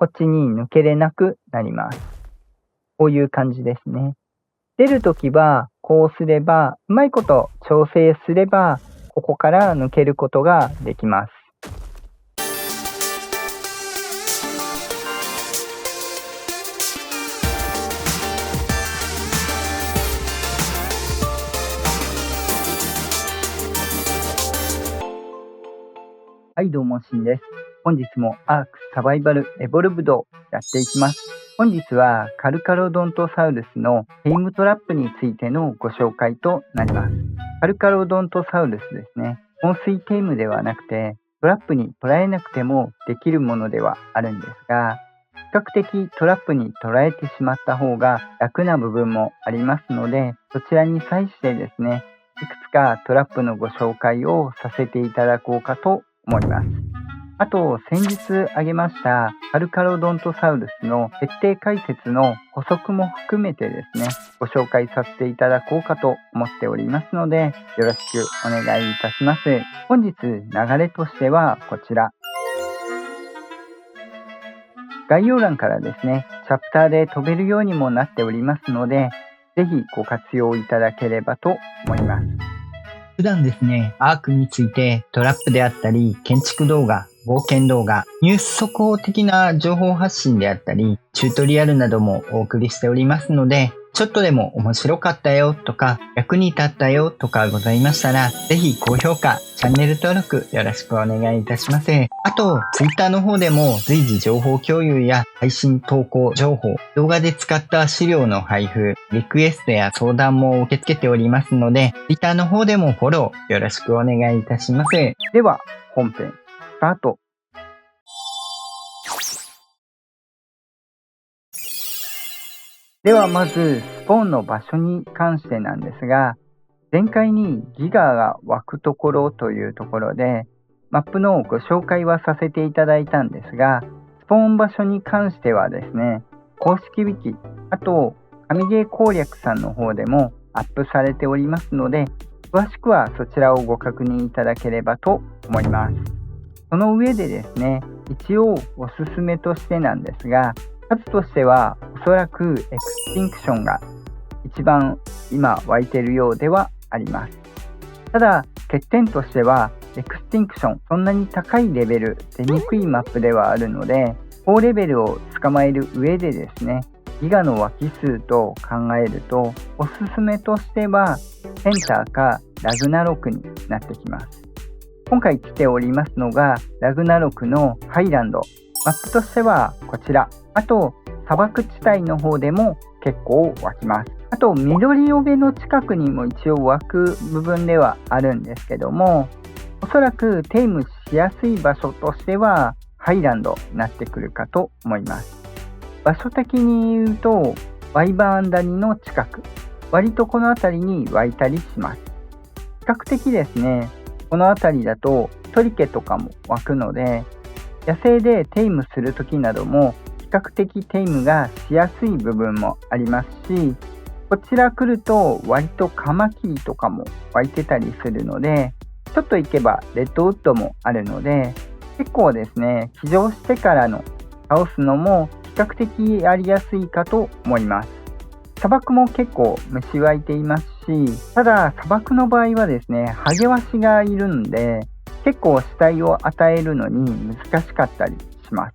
こっちに抜けれなくなります。こういう感じですね。出るときはこうすれば、うまいこと調整すれば、ここから抜けることができます。はい、どうもしんです。本日もアークサバイバルエボルブドをやっていきます。本日はカルカロドントサウルスのテイムトラップについてのご紹介となります。カルカロドントサウルスですね。温水テイムではなくて、トラップに捉えなくてもできるものではあるんですが、比較的トラップに捉えてしまった方が楽な部分もありますので、そちらに際してですね、いくつかトラップのご紹介をさせていただこうかと思います。あと、先日挙げましたカルカロドントサウルスの徹底解説の補足も含めてですね、ご紹介させていただこうかと思っておりますので、よろしくお願いいたします。本日流れとしてはこちら。概要欄からですね、チャプターで飛べるようにもなっておりますので、ぜひご活用いただければと思います。普段ですね、アークについてトラップであったり、建築動画、冒険動画、ニュース速報的な情報発信であったり、チュートリアルなどもお送りしておりますので、ちょっとでも面白かったよとか、役に立ったよとかございましたら、ぜひ高評価、チャンネル登録よろしくお願いいたします。あと、Twitter の方でも随時情報共有や配信投稿情報、動画で使った資料の配布、リクエストや相談も受け付けておりますので、Twitter の方でもフォローよろしくお願いいたします。では、本編、スタート。ではまずスポーンの場所に関してなんですが、前回にギガが湧くところというところでマップのご紹介はさせていただいたんですが、スポーン場所に関してはですね、公式ウィキ、あと神ゲー攻略さんの方でもアップされておりますので、詳しくはそちらをご確認いただければと思います。その上でですね、一応おすすめとしてなんですが、数としてはおそらくエクスティンクションが一番今湧いているようではあります。ただ欠点としてはエクスティンクション、そんなに高いレベル出にくいマップではあるので、高レベルを捕まえる上でですね、ギガの湧き数と考えるとおすすめとしてはセンターかラグナロクになってきます。今回来ておりますのがラグナロクのハイランド、マップとしてはこちら。あと砂漠地帯の方でも結構湧きます。あと緑帯の近くにも一応湧く部分ではあるんですけども、おそらくテイムしやすい場所としてはハイランドになってくるかと思います。場所的に言うとワイバーン谷の近く、割とこの辺りに湧いたりします。比較的ですね、この辺りだとトリケとかも湧くので、野生でテイムする時なども比較的テイムがしやすい部分もありますし、こちら来ると割とカマキリとかも湧いてたりするので、ちょっと行けばレッドウッドもあるので、結構ですね、起乗してからの倒すのも比較的やりやすいかと思います。砂漠も結構虫湧いていますし、ただ砂漠の場合はですね、ハゲワシがいるんで結構死体を与えるのに難しかったりします。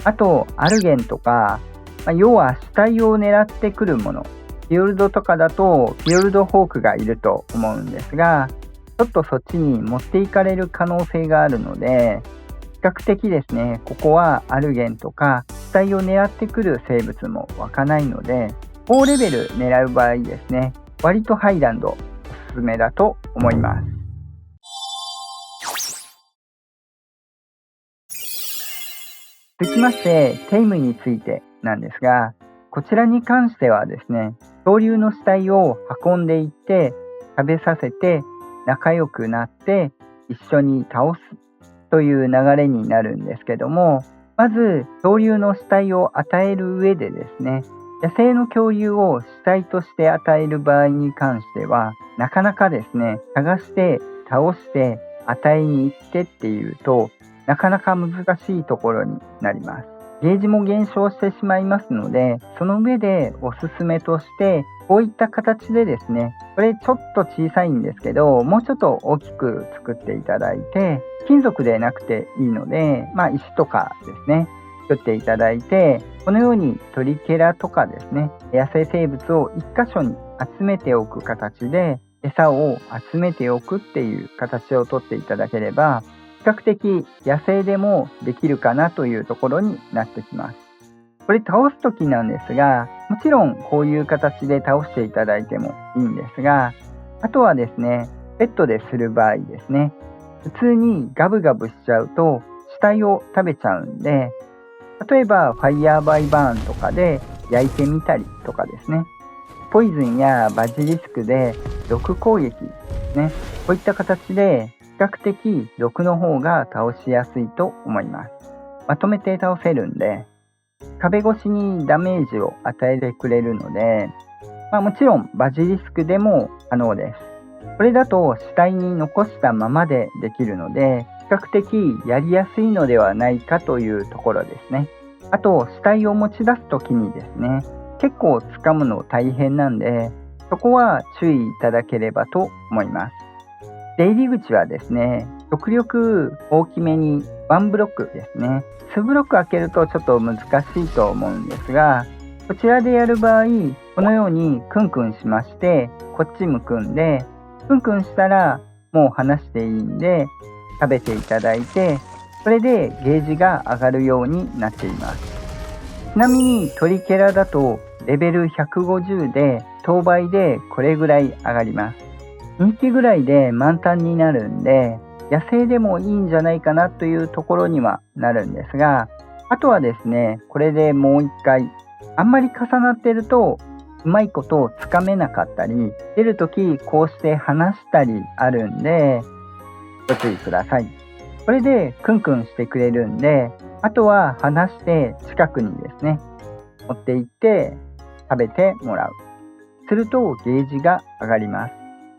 あとアルゲンとか、要は死体を狙ってくるもの、フィヨルドとかだとフィヨルドホークがいると思うんですが、ちょっとそっちに持っていかれる可能性があるので、比較的ですね、ここはアルゲンとか死体を狙ってくる生物も湧かないので、高レベル狙う場合ですね、割とハイランドおすすめだと思います。続きましてテイムについてなんですが、こちらに関してはですね、恐竜の死体を運んでいって食べさせて仲良くなって一緒に倒すという流れになるんですけども、まず恐竜の死体を与える上でですね、野生の恐竜を死体として与える場合に関してはなかなかですね、探して倒して与えに行ってっていうとなかなか難しいところになります。ゲージも減少してしまいますので、その上でおすすめとして、こういった形でですね、これちょっと小さいんですけど、もうちょっと大きく作っていただいて、金属でなくていいので、石とかですね、作っていただいて、このようにトリケラとかですね、野生生物を一箇所に集めておく形で、餌を集めておくっていう形をとっていただければ、比較的野生でもできるかなというところになってきます。これ倒すときなんですが、もちろんこういう形で倒していただいてもいいんですが、あとはですね、ペットでする場合ですね、普通にガブガブしちゃうと死体を食べちゃうんで、例えばファイヤーバイバーンとかで焼いてみたりとかですね、ポイズンやバジリスクで毒攻撃ですね、こういった形で比較的毒の方が倒しやすいと思います。まとめて倒せるんで、壁越しにダメージを与えてくれるので、もちろんバジリスクでも可能です。これだと死体に残したままでできるので、比較的やりやすいのではないかというところですね。あと、死体を持ち出すときにですね、結構掴むの大変なんで、そこは注意いただければと思います。出入り口はですね、極力大きめに1ブロックですね。2ブロック開けるとちょっと難しいと思うんですが、こちらでやる場合、このようにクンクンしまして、こっち向くんで、クンクンしたらもう離していいんで、食べていただいて、これでゲージが上がるようになっています。ちなみにトリケラだとレベル150で当倍でこれぐらい上がります。2匹ぐらいで満タンになるんで、野生でもいいんじゃないかなというところにはなるんですが、あとはですね、これでもう一回、あんまり重なってるとうまいことをつかめなかったり、出るときこうして離したりあるんで、ご注意ください。これでクンクンしてくれるんで、あとは離して近くにですね、持って行って食べてもらう。するとゲージが上がります。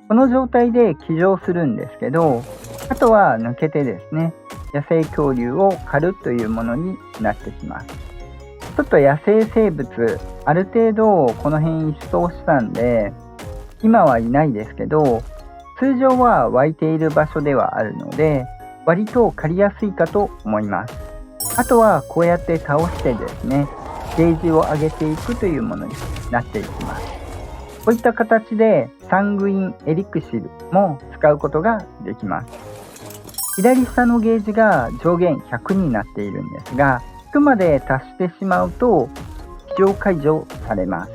この状態で騎乗するんですけど、あとは抜けてですね、野生恐竜を狩るというものになってきます。ちょっと野生生物、ある程度この辺一掃したんで、今はいないですけど、通常は湧いている場所ではあるので、割と狩りやすいかと思います。あとはこうやって倒してですね、ゲージを上げていくというものになっていきます。こういった形でサングインエリクシルも使うことができます。左下のゲージが上限100になっているんですが、100まで達してしまうと非常解除されます。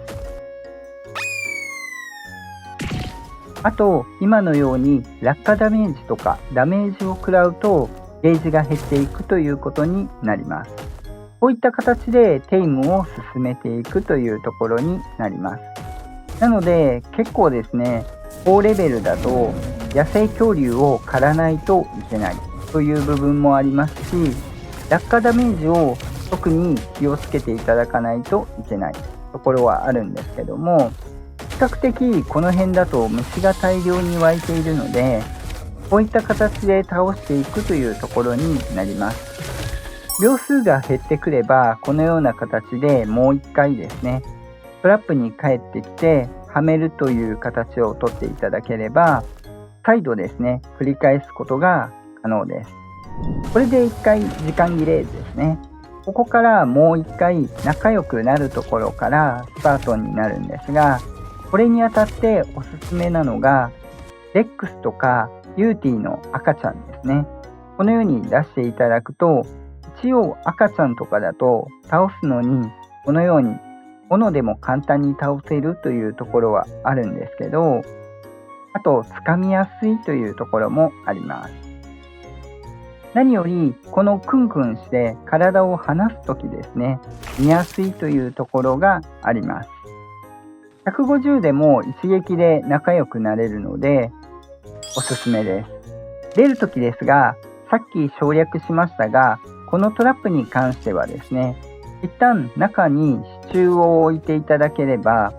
あと、今のように落下ダメージとかダメージを食らうとゲージが減っていくということになります。こういった形でテイムを進めていくというところになります。なので結構ですね、高レベルだと野生恐竜を狩らないといけないという部分もありますし、落下ダメージを特に気をつけていただかないといけないところはあるんですけども、比較的この辺だと虫が大量に湧いているので、こういった形で倒していくというところになります。秒数が減ってくれば、このような形でもう一回ですね、トラップに帰ってきてはめるという形をとっていただければ、再度ですね、繰り返すことが可能です。これで1回時間切れですね。ここからもう1回仲良くなるところからスタートになるんですが、これにあたっておすすめなのがレックスとかユーティの赤ちゃんですね。このように出していただくと、一応赤ちゃんとかだと倒すのにこのように斧でも簡単に倒せるというところはあるんですけど、あと掴みやすいというところもあります。何よりこのクンクンして体を離すときですね、見やすいというところがあります。150でも一撃で仲良くなれるのでおすすめです。出るときですが、さっき省略しましたが、このトラップに関してはですね、一旦中に支柱を置いていただければ、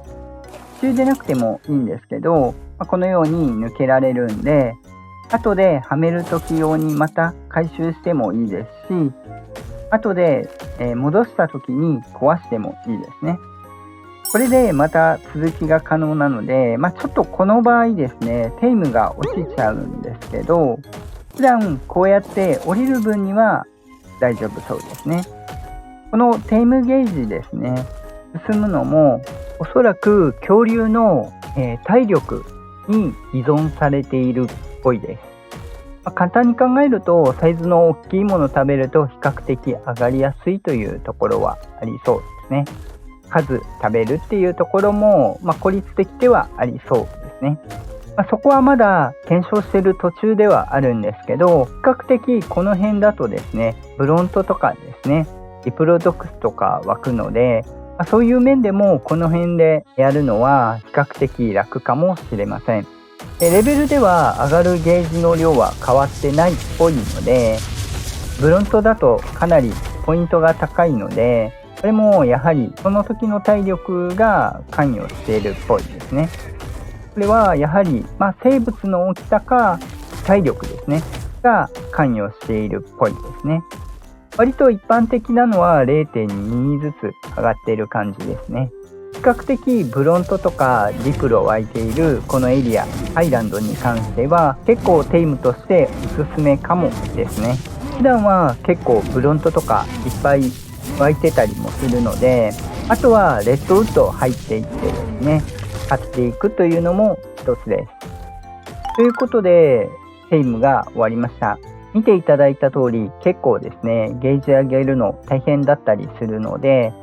支柱でなくてもいいんですけど、このように抜けられるんで、後ではめる時用にまた回収してもいいですし、後で戻した時に壊してもいいですね。これでまた続きが可能なので、ちょっとこの場合ですね、テイムが落ちちゃうんですけど、普段こうやって降りる分には大丈夫そうですね。このテイムゲージですね、進むのもおそらく恐竜の、体力に依存されているっぽいです。簡単に考えると、サイズの大きいものを食べると比較的上がりやすいというところはありそうですね。数食べるっていうところも、効率的ではありそうですね。そこはまだ検証している途中ではあるんですけど、比較的この辺だとですね、ブロントとかですね、ディプロドックスとか湧くので、そういう面でもこの辺でやるのは比較的楽かもしれません。レベルでは上がるゲージの量は変わってないっぽいので、ブロントだとかなりポイントが高いので、これもやはりその時の体力が関与しているっぽいですね。これはやはり、生物の大きさか体力ですねが関与しているっぽいですね。割と一般的なのは 0.2 ずつ上がっている感じですね。比較的ブロントとかディプロ湧いているこのエリア、アイランドに関しては結構テイムとしておすすめかもですね。普段は結構ブロントとかいっぱい湧いてたりもするので、あとはレッドウッド入っていってですね、買っていくというのも一つです。ということでテイムが終わりました。見ていただいた通り結構ですね、ゲージ上げるの大変だったりするので、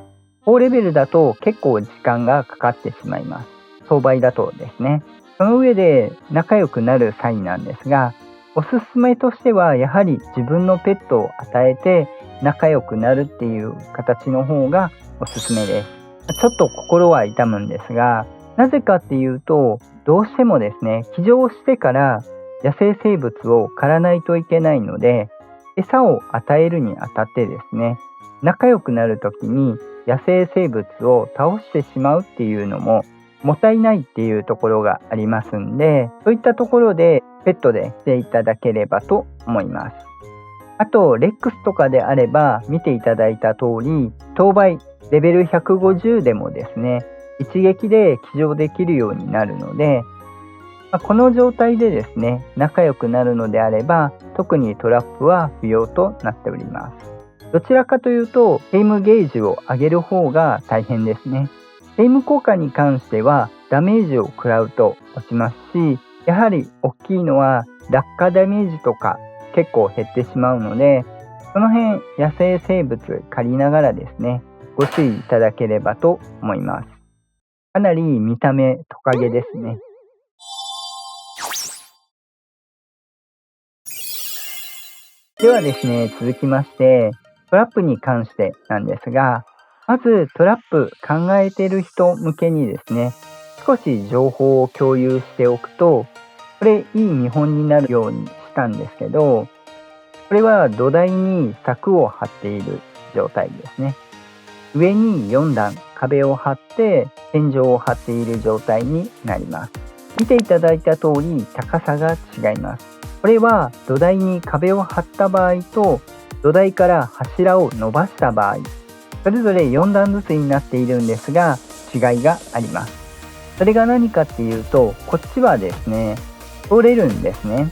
高レベルだと結構時間がかかってしまいます。相倍だとですね。その上で仲良くなる際なんですが、おすすめとしてはやはり自分のペットを与えて仲良くなるっていう形の方がおすすめです。ちょっと心は痛むんですが、なぜかっていうと、どうしてもですね、起床してから野生生物を狩らないといけないので、餌を与えるにあたってですね、仲良くなるときに野生生物を倒してしまうっていうのももったいないっていうところがありますんで、そういったところでペットでしていただければと思います。あとレックスとかであれば見ていただいた通り、当倍レベル150でもですね、一撃で騎乗できるようになるので、この状態でですね、仲良くなるのであれば特にトラップは不要となっております。どちらかというとテイムゲージを上げる方が大変ですね。テイム効果に関してはダメージを食らうと落ちますし、やはり大きいのは落下ダメージとか結構減ってしまうので、その辺野生生物借りながらですね、ご注意いただければと思います。かなり見た目トカゲですね。ではですね、続きましてトラップに関してなんですが、まずトラップ考えている人向けにですね、少し情報を共有しておくと、これいい見本になるようにしたんですけど、これは土台に柵を張っている状態ですね。上に4段壁を張って天井を張っている状態になります。見ていただいた通り高さが違います。これは土台に壁を張った場合と土台から柱を伸ばした場合、それぞれ4段ずつになっているんですが、違いがあります。それが何かっていうと、こっちはですね、通れるんですね。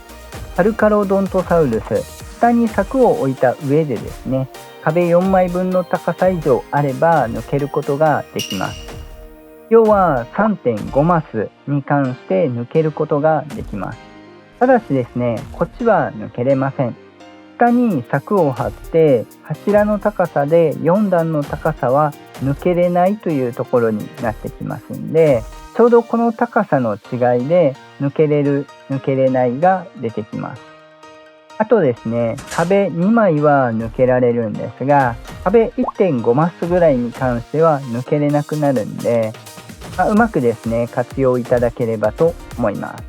サルカロドントサウルス、下に柵を置いた上でですね、壁4枚分の高さ以上あれば抜けることができます。要は 3.5 マスに関して抜けることができます。ただしですね、こっちは抜けれません。下に柵を張って柱の高さで4段の高さは抜けれないというところになってきますんで、ちょうどこの高さの違いで抜けれる抜けれないが出てきます。あとですね、壁2枚は抜けられるんですが、壁 1.5 マスぐらいに関しては抜けれなくなるんで、うまくですね活用いただければと思います。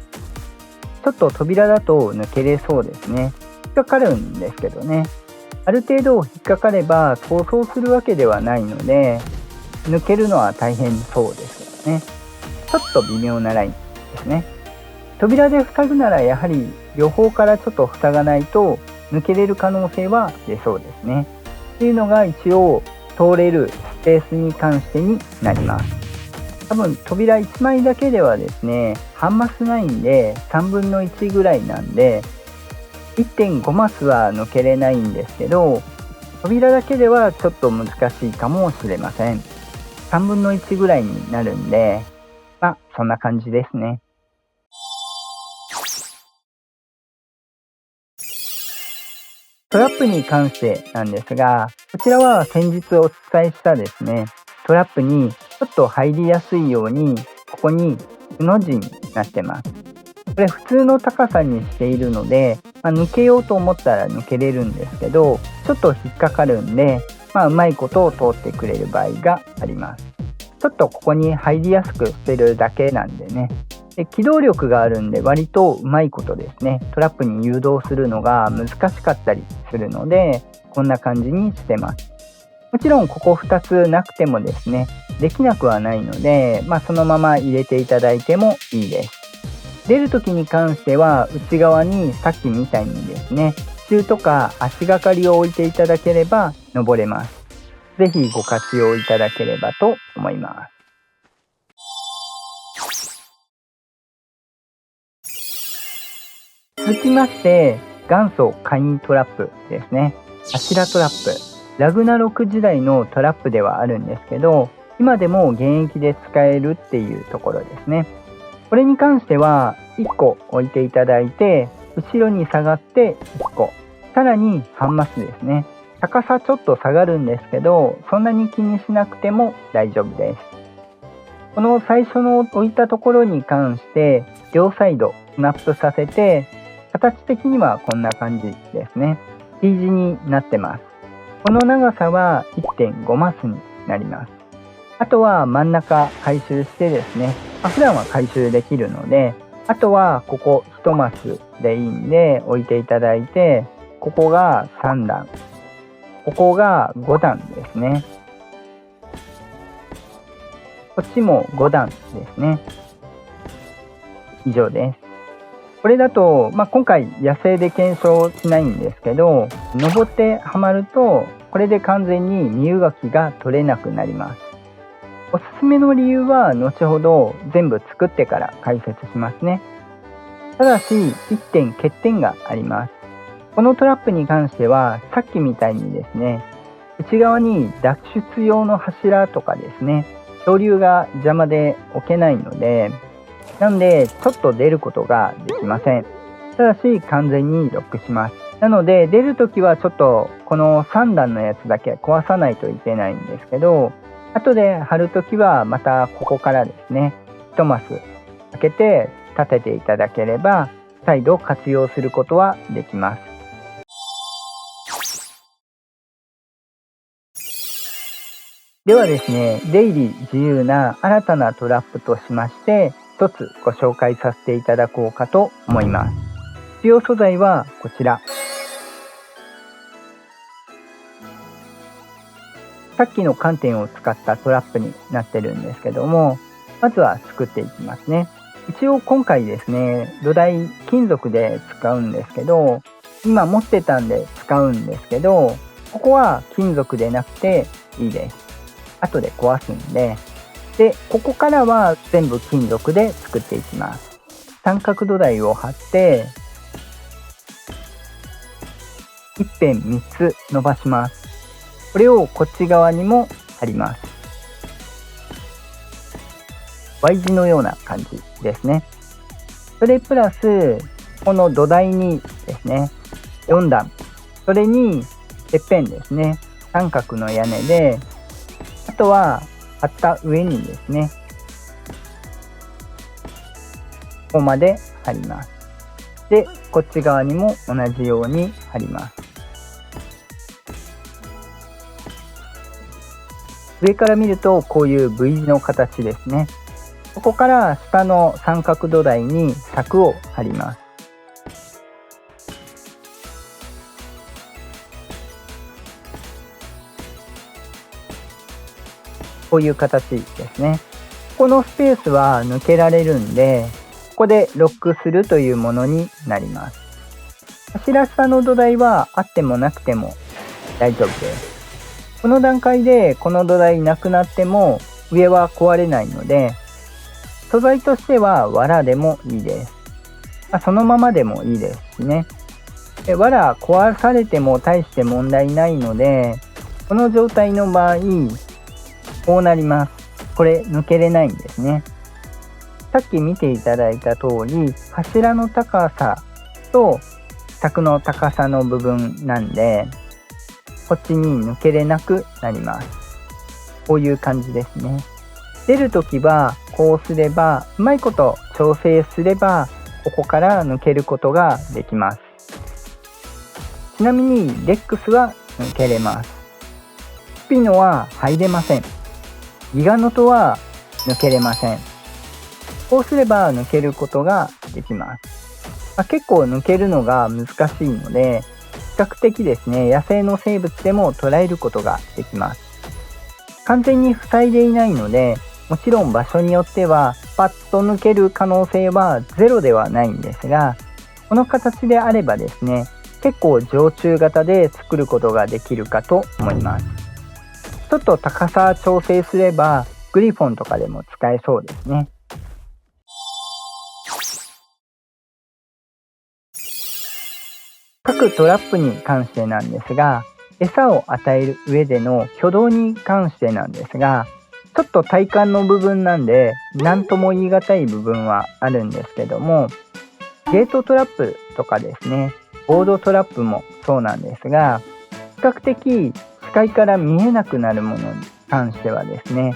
ちょっと扉だと抜けれそうですね。引っかかるんですけどね、ある程度引っかかれば逃走するわけではないので、抜けるのは大変そうですよね。ちょっと微妙なラインですね。扉で塞ぐならやはり両方からちょっと塞がないと抜けれる可能性は出そうですね。っていうのが一応通れるスペースに関してになります。多分扉1枚だけではですね、半マスないんで3分の1ぐらいなんで 1.5 マスは抜けれないんですけど、扉だけではちょっと難しいかもしれません。3分の1ぐらいになるんで、そんな感じですね。トラップに関してなんですが、こちらは先日お伝えしたですね、トラップにちょっと入りやすいように、ここにくの字になってます。これ普通の高さにしているので、抜けようと思ったら抜けれるんですけど、ちょっと引っかかるんで、うまいことを通ってくれる場合があります。ちょっとここに入りやすくしてるだけなんでね。で、機動力があるんで割とうまいことですね、トラップに誘導するのが難しかったりするので、こんな感じにしてます。もちろんここ2つなくてもですね、できなくはないので、そのまま入れていただいてもいいです。出るときに関しては内側にさっきみたいにですね、支柱とか足がかりを置いていただければ登れます。ぜひご活用いただければと思います。続きまして、元祖簡易トラップですね。アシラトラップ。ラグナロク時代のトラップではあるんですけど、今でも現役で使えるっていうところですね。これに関しては1個置いていただいて、後ろに下がって1個、さらに半マスですね。高さちょっと下がるんですけど、そんなに気にしなくても大丈夫です。この最初の置いたところに関して両サイドスナップさせて、形的にはこんな感じですね。T 字になってます。この長さは 1.5 マスになります。あとは真ん中回収してですね、普段は回収できるので、あとはここ1マスでいいんで置いていただいて、ここが3段、ここが5段ですね。こっちも5段ですね。以上です。これだと、今回野生で検証しないんですけど、登ってはまるとこれで完全に身動きが取れなくなります。おすすめの理由は後ほど全部作ってから解説しますね。ただし1点欠点があります。このトラップに関してはさっきみたいにですね、内側に脱出用の柱とかですね、漂流が邪魔で置けないので、なんでちょっと出ることができません。ただし完全にロックします。なので出るときはちょっとこの3段のやつだけ壊さないといけないんですけど、後で貼るときはまたここからですね、1マス開けて立てていただければ再度活用することはできます。ではですね、出入り自由な新たなトラップとしまして一つご紹介させていただこうかと思います。必要素材はこちら。さっきの寒天を使ったトラップになってるんですけども、まずは作っていきますね。一応今回ですね、土台金属で使うんですけど、今持ってたんで使うんですけど、ここは金属でなくていいです。後で壊すんで、ここからは全部金属で作っていきます。三角土台を貼って一辺3つ伸ばします。これをこっち側にも貼ります。Y 字のような感じですね。それプラスこの土台にですね、4段、それにてっぺんですね、三角の屋根で、あとは貼った上にですね、ここまで貼ります。で、こっち側にも同じように貼ります。上から見るとこういう V 字の形ですね。ここから下の三角土台に柵を貼ります。こういう形ですね。このスペースは抜けられるんで、ここでロックするというものになります。柱下の土台はあってもなくても大丈夫です。この段階でこの土台なくなっても上は壊れないので、素材としては藁でもいいです。そのままでもいいですしね。藁壊されても大して問題ないので、この状態の場合こうなります。これ抜けれないんですね。さっき見ていただいた通り、柱の高さと柵の高さの部分なんで、こっちに抜けれなくなります。こういう感じですね。出るときはこうすれば、うまいこと調整すればここから抜けることができます。ちなみにレックスは抜けれます。スピノは入れません。ギガノトは抜けれません。こうすれば抜けることができます。結構抜けるのが難しいので、比較的ですね、野生の生物でも捉えることができます。完全に塞いでいないので、もちろん場所によってはパッと抜ける可能性はゼロではないんですが、この形であればですね、結構常駐型で作ることができるかと思います。ちょっと高さ調整すればグリフォンとかでも使えそうですね。各トラップに関してなんですが、餌を与える上での挙動に関してなんですが、ちょっと体幹の部分なんで何とも言い難い部分はあるんですけども、ゲートトラップとかですね、ボードトラップもそうなんですが、比較的視界から見えなくなるものに関してはですね、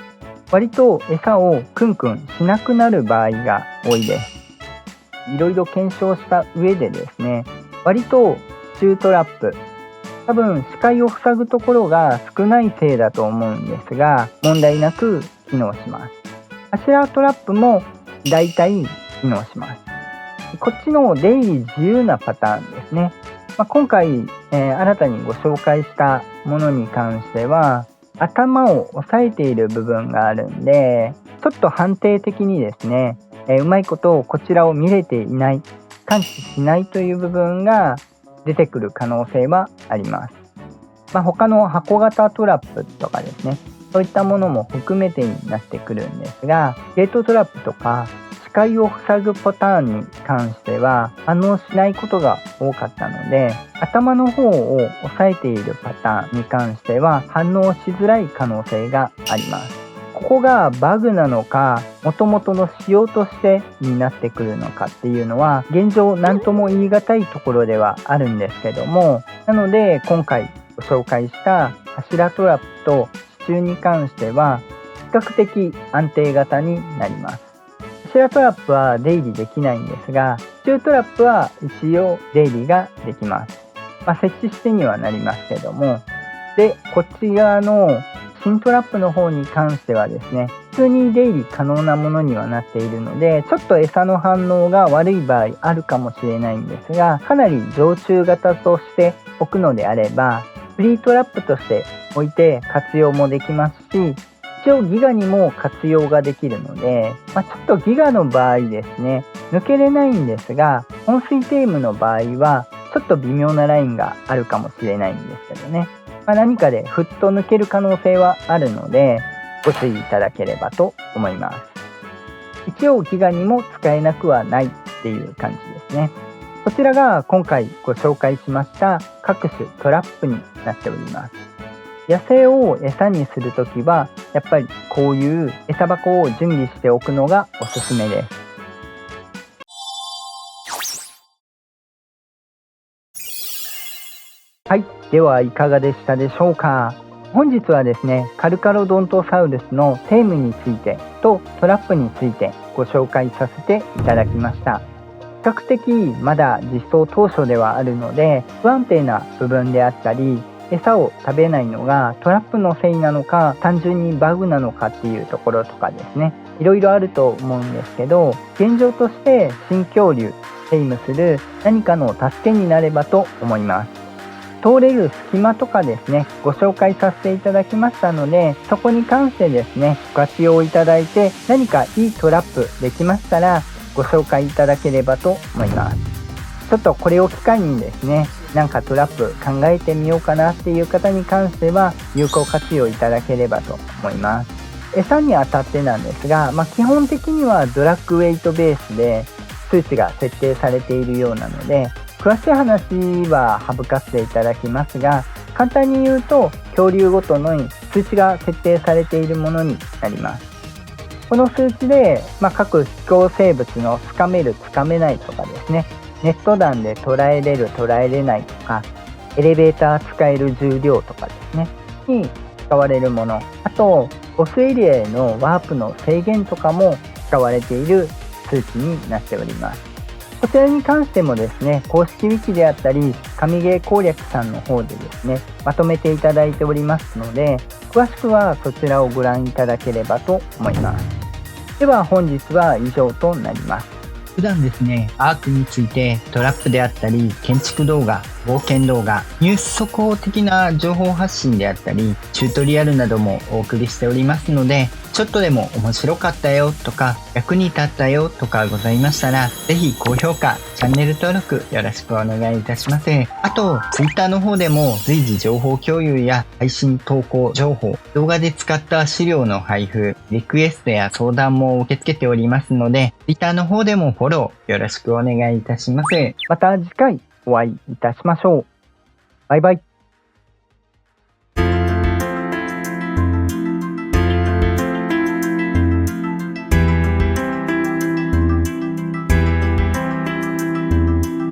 割と餌をクンクンしなくなる場合が多いです。いろいろ検証した上でですね、割と支柱トラップ、多分視界を塞ぐところが少ないせいだと思うんですが、問題なく機能します。柱トラップもだいたい機能します。こっちの出入り自由なパターンですね。今回、新たにご紹介したものに関しては、頭を押さえている部分があるんで、ちょっと判定的にですね、うまいことこちらを見れていない、感知しないという部分が出てくる可能性はあります。他の箱型トラップとかですね、そういったものも含めてになってくるんですが、ゲートトラップとか視界を塞ぐパターンに関しては反応しないことが多かったので、頭の方を押さえているパターンに関しては反応しづらい可能性があります。ここがバグなのか、元々の仕様としてになってくるのかっていうのは現状何とも言い難いところではあるんですけども、なので今回ご紹介した柱トラップと支柱に関しては比較的安定型になります。柱トラップは出入りできないんですが、支柱トラップは一応出入りができます。設置してにはなりますけども、でこっち側の新トラップの方に関してはですね、普通に出入り可能なものにはなっているので、ちょっと餌の反応が悪い場合あるかもしれないんですが、かなり常駐型として置くのであればフリートラップとして置いて活用もできますし、一応ギガにも活用ができるので、ちょっとギガの場合ですね、抜けれないんですが、温水テームの場合はちょっと微妙なラインがあるかもしれないんですけどね、何かでふっと抜ける可能性はあるのでご注意いただければと思います。一応ギガにも使えなくはないっていう感じですね。こちらが今回ご紹介しました各種トラップになっております。野生を餌にするときはやっぱりこういう餌箱を準備しておくのがおすすめです。はい、ではいかがでしたでしょうか。本日はですね、カルカロドントサウルスのテームについてとトラップについてご紹介させていただきました。比較的まだ実装当初ではあるので、不安定な部分であったり、餌を食べないのがトラップのせいなのか単純にバグなのかっていうところとかですね、いろいろあると思うんですけど、現状として新恐竜テイムする何かの助けになればと思います。通れる隙間とかですね、ご紹介させていただきましたので、そこに関してですねご活用いただいて、何かいいトラップできましたらご紹介いただければと思います。ちょっとこれを機会にですね、なんかトラップ考えてみようかなっていう方に関しては有効活用いただければと思います。餌にあたってなんですが、基本的にはドラッグウェイトベースで数値が設定されているようなので、詳しい話は省かせていただきますが、簡単に言うと恐竜ごとの数値が設定されているものになります。この数値で、各飛行生物のつかめるつかめないとかですね、ネット弾で捉えれる捉えれないとか、エレベーター使える重量とかですねに使われるもの、あとボスエリアへのワープの制限とかも使われている数値になっております。こちらに関してもですね、公式ウィキであったり神ゲー攻略さんの方でですねまとめていただいておりますので、詳しくはそちらをご覧いただければと思います。では本日は以上となります。普段ですね、アークについてトラップであったり、建築動画、冒険動画、ニュース速報的な情報発信であったり、チュートリアルなどもお送りしておりますので、ちょっとでも面白かったよとか、役に立ったよとかございましたら、ぜひ高評価、チャンネル登録よろしくお願いいたします。あと、Twitter の方でも随時情報共有や配信投稿情報、動画で使った資料の配布、リクエストや相談も受け付けておりますので、Twitter の方でもフォローよろしくお願いいたします。また次回お会いいたしましょう。バイバイ。